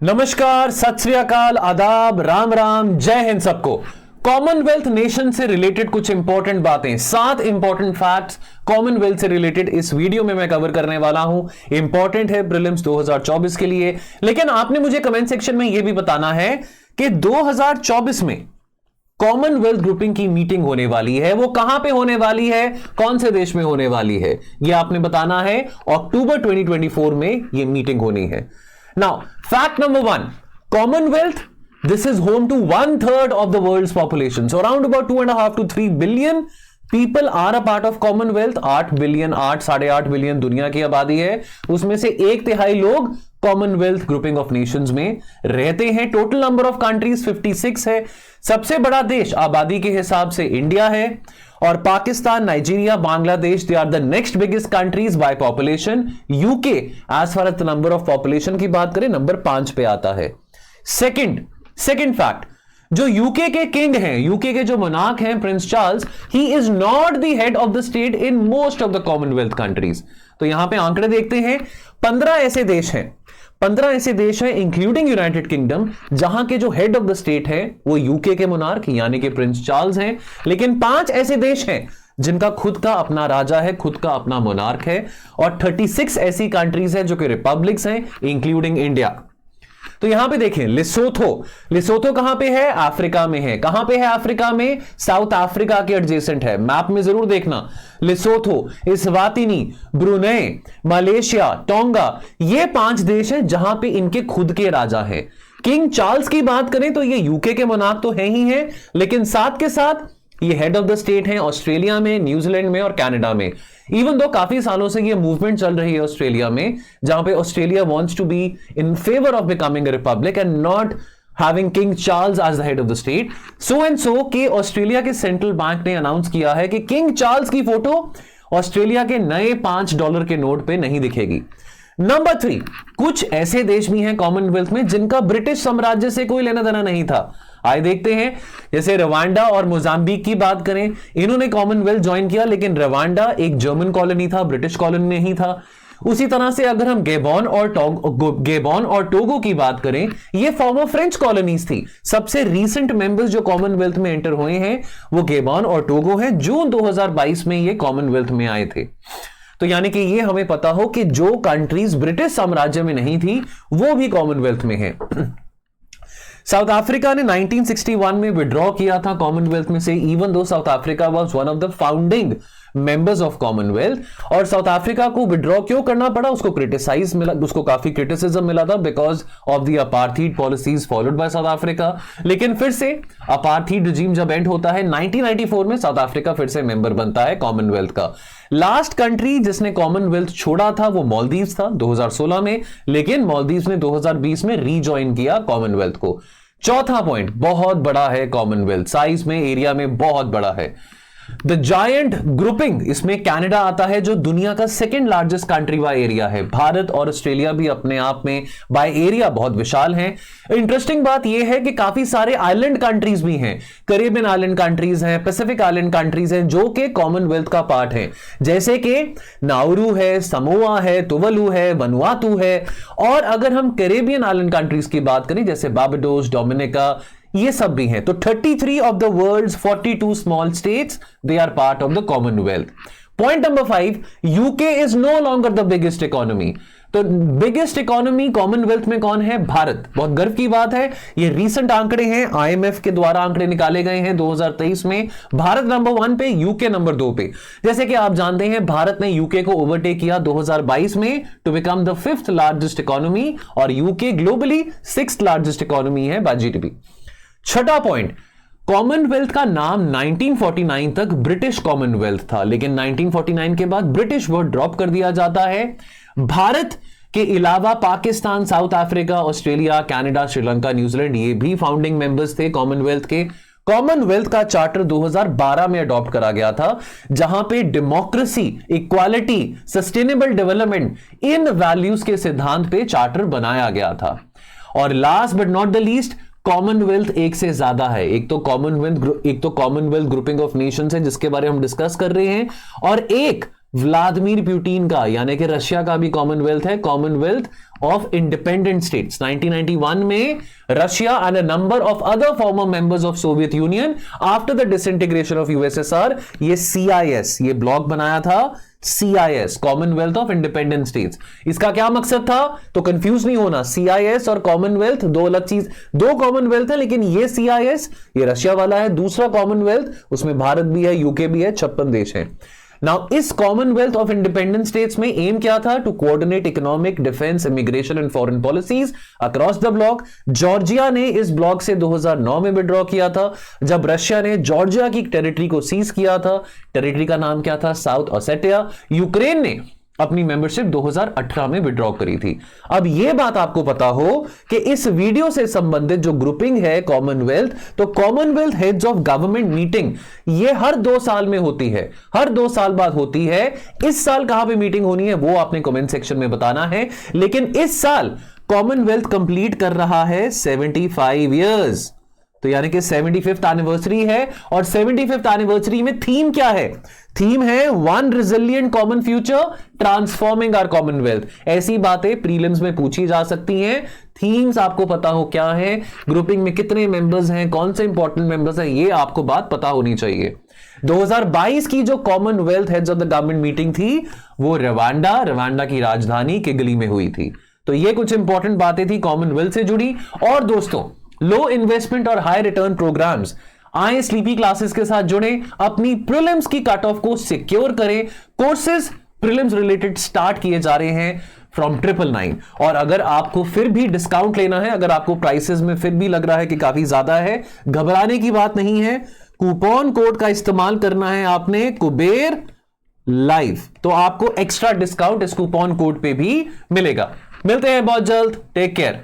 नमस्कार, सत श्री अकाल, आदाब, राम राम, जय हिंद सबको। कॉमनवेल्थ नेशन से रिलेटेड कुछ इंपॉर्टेंट बातें, 7 इंपॉर्टेंट फैक्ट्स कॉमनवेल्थ से रिलेटेड इस वीडियो में मैं कवर करने वाला हूं। इंपॉर्टेंट है प्रीलिम्स 2024 के लिए। लेकिन आपने मुझे कमेंट सेक्शन में यह भी बताना है कि 2024 में कॉमनवेल्थ ग्रुपिंग की मीटिंग होने वाली है, वो कहां पे होने वाली है, कौन से देश में होने वाली है, यह आपने बताना है। अक्टूबर 2024 में यह मीटिंग होनी है। Now, fact number 1, Commonwealth, this is home to 1/3 of the world's population. So around about 2.5 to 3 billion people are a part of Commonwealth. 8 billion, 8.5 billion दुनिया की आबादी है, उसमें से 1/3 लोग कॉमनवेल्थ ग्रुपिंग ऑफ नेशंस में रहते हैं। टोटल नंबर ऑफ कंट्रीज 56 है। सबसे बड़ा देश आबादी के हिसाब से इंडिया है, और Pakistan, Nigeria, Bangladesh, they are the next biggest countries by population. UK as far as number of population की बात करें नंबर 5 पे आता है। सेकंड फैक्ट, जो यूके के किंग हैं, यूके के जो मोनार्क हैं, Prince Charles, he is not the head of the state in most of the Commonwealth countries. तो यहां पे आंकड़े देखते हैं, 15 ऐसे देश हैं इंक्लूडिंग यूनाइटेड किंगडम, जहां के जो हेड ऑफ द स्टेट है वो यूके के मोनार्क यानी कि प्रिंस चार्ल्स हैं। लेकिन 5 ऐसे देश हैं जिनका खुद का अपना राजा है, खुद का अपना मोनार्क है, और 36 ऐसी कंट्रीज हैं जो कि रिपब्लिक्स हैं इंक्लूडिंग इंडिया। तो यहां पे देखें, लिसोथो कहां पे है? अफ्रीका में है। कहां पे है अफ्रीका में? साउथ अफ्रीका के एडजेसेंट है, मैप में जरूर देखना। लिसोथो, इस्वातिनी, ब्रुनेई, मलेशिया, टोंगा, ये 5 देश हैं जहां पे इनके खुद के राजा हैं। किंग चार्ल्स की बात करें तो ये यूके के मोनार्क तो है ही हैं, लेकिन साथ के साथ ये हेड ऑफ द स्टेट हैं ऑस्ट्रेलिया में, न्यूजीलैंड में और कनाडा में। इवन दो काफी सालों से ये मूवमेंट चल रही है ऑस्ट्रेलिया में, जहां पे Australia wants to be in favour of becoming a republic and not having King Charles as the head of the state. So and so कि ऑस्ट्रेलिया के सेंट्रल बैंक ने अनाउंस किया है कि किंग चार्ल्स की फोटो ऑस्ट्रेलिया के नए $5 के नोट पे नहीं दिखेगी। नंबर 3, कुछ ऐसे देश भी हैं कॉमनवेल्थ में जिनका ब्रिटिश साम्राज्य से कोई लेना देना नहीं था। आइए देखते हैं, जैसे रवांडा और मोजाम्बिक की बात करें, इन्होंने कॉमनवेल्थ ज्वाइन किया, लेकिन रवांडा एक जर्मन कॉलोनी था, ब्रिटिश कॉलोनी नहीं था। उसी तरह से अगर हम गेबॉन और टोगो की बात करें, ये फॉर्मर फ्रेंच कॉलोनीज थी। सबसे रीसेंट मेंबर्स जो कॉमनवेल्थ में एंटर हुए हैं वो गेबॉन और टोगो हैं। जून 2022 में ये कॉमनवेल्थ में आए थे। तो यानी कि ये हमें पता हो कि जो कंट्रीज ब्रिटिश साम्राज्य में नहीं थी वो भी कॉमनवेल्थ में है। साउथ अफ्रीका ने 1961 में विड्रॉ किया था कॉमनवेल्थ में से, even though south Africa was one of the founding members of Commonwealth. और साउथ अफ्रीका को विड्रॉ क्यों करना पड़ा, उसको क्रिटिसाइज मिला, उसको काफी क्रिटिसिज्म मिला था because of the apartheid policies followed by south Africa. लेकिन फिर से अपार्थीड रिजीम जब एंड होता है 1994 में, साउथ अफ्रीका फिर से मेंबर बनता है कॉमनवेल्थ का। लास्ट कंट्री जिसने कॉमनवेल्थ छोड़ा था वो मालदीव्स था 2016 में, लेकिन मालदीव्स ने 2020 में रीजॉइन किया कॉमनवेल्थ को। चौथा पॉइंट, बहुत बड़ा है कॉमनवेल्थ, साइज में, एरिया में बहुत बड़ा है। द जायंट ग्रुपिंग, इसमें कनाडा आता है जो दुनिया का second largest country by area है। भारत और ऑस्ट्रेलिया भी अपने आप में बाय एरिया बहुत विशाल हैं। इंटरेस्टिंग बात यह है कि काफी सारे आइलैंड कंट्रीज भी हैं, कैरेबियन आइलैंड कंट्रीज हैं, पैसिफिक आइलैंड कंट्रीज हैं जो कि कॉमनवेल्थ का पार्ट हैं, जैसे कि नाउरू है, समोआ है, तुवलू है, वनुआतू है। और अगर हम कैरेबियन आइलैंड कंट्रीज की बात करें जैसे बारबाडोस, डोमिनिका, ये सब भी हैं। तो 33 of the world's 42 small states, they are part of the Commonwealth. Point number 5, UK is no longer the biggest economy. तो बिगेस्ट इकोनॉमी कॉमनवेल्थ में कौन है? भारत। बहुत गर्व की बात है, ये रीसेंट आंकड़े हैं, आईएमएफ के द्वारा आंकड़े निकाले गए हैं 2023 में। भारत नंबर 1 पे, यूके नंबर 2 पे। जैसे कि आप जानते हैं भारत ने यूके को ओवरटेक किया 2022 में to become the 5th largest economy, और UK globally 6th largest economy है बाय जीडीपी। छठा पॉइंट, कॉमनवेल्थ का नाम 1949 तक ब्रिटिश कॉमनवेल्थ था, लेकिन 1949 के बाद ब्रिटिश वर्ड ड्रॉप कर दिया जाता है। भारत के अलावा Pakistan, south Africa, Australia, Canada, Sri Lanka, New Zealand, ये भी फाउंडिंग मेंबर्स थे कॉमनवेल्थ के। कॉमनवेल्थ का चार्टर 2012 में अडॉप्ट करा गया था, जहां पे डेमोक्रेसी, इक्वालिटी, सस्टेनेबल डेवलपमेंट, इन वैल्यूज के सिद्धांत पे चार्टर बनाया गया था। और last but not the least, Commonwealth एक से ज्यादा है। एक तो कॉमनवेल्थ ग्रुपिंग ऑफ नेशंस है जिसके बारे में हम डिस्कस कर रहे हैं, और एक व्लादिमीर पुतिन का, यानी कि रशिया का भी कॉमनवेल्थ है, कॉमनवेल्थ ऑफ इंडिपेंडेंट स्टेट्स। 1991 में Russia and a number of other farmer members of Soviet union after the disintegration of USSR, ये CIS, ये ब्लॉक बनाया था CIS, Commonwealth of Independent states. इसका क्या मकसद था, तो कंफ्यूज नहीं होना, CIS और कॉमनवेल्थ दो अलग चीज, दो कॉमनवेल्थ है, लेकिन ये CIS ये रशिया वाला है, दूसरा कॉमनवेल्थ उसमें भारत भी है, यूके भी है, 56 देश हैं। नाउ इस कॉमनवेल्थ ऑफ इंडिपेंडेंट स्टेट्स में एम क्या था, to coordinate economic, defence, immigration and foreign policies across the bloc. Georgia ने इस ब्लॉक से 2009 में विड्रॉ किया था, जब रशिया ने जॉर्जिया की टेरिटरी को सीज किया था। टेरिटरी का नाम क्या था, साउथ ओसेटिया। यूक्रेन ने अपनी मेंबरशिप 2018 में विड्रॉ करी थी। अब यह बात आपको पता हो कि इस वीडियो से संबंधित जो ग्रुपिंग है कॉमनवेल्थ, तो Commonwealth heads of government meeting ये हर 2 साल में होती है, हर 2 साल बाद होती है। इस साल कहां पे मीटिंग होनी है वो आपने कमेंट सेक्शन में बताना है, लेकिन इस साल कॉमनवेल्थ कंप्लीट कर रहा है 75 ईयर्स, तो यानी कि 75th एनिवर्सरी है। और 75th एनिवर्सरी में थीम क्या है, थीम है one resilient common future transforming our Commonwealth. ऐसी बातें प्रीलिम्स में पूछी जा सकती हैं। थीम्स आपको पता हो क्या है, ग्रुपिंग में कितने मेंबर्स हैं, कौन से इंपॉर्टेंट मेंबर्स हैं, ये आपको बात पता होनी चाहिए। 2022 की जो Commonwealth heads of the government meeting थी वो रवांडा की राजधानी किगली में हुई थी। तो ये कुछ इंपॉर्टेंट बातें थी कॉमनवेल्थ से जुड़ी। और दोस्तों, लो इन्वेस्टमेंट और हाई रिटर्न प्रोग्राम्स, आए स्लीपी क्लासेस के साथ जुड़े, अपनी प्रीलिम्स की कट ऑफ को सिक्योर करें। कोर्सेज प्रीलिम्स रिलेटेड स्टार्ट किए जा रहे हैं फ्रॉम 999। और अगर आपको फिर भी डिस्काउंट लेना है, अगर आपको प्राइसेस में फिर भी लग रहा है कि काफी ज्यादा है, घबराने की बात नहीं है। कूपन कोड का इस्तेमाल करना है आपने, कुबेर लाइव, तो आपको एक्स्ट्रा डिस्काउंट इस कूपन कोड पे भी मिलेगा। मिलते हैं बहुत जल्द, टेक केयर।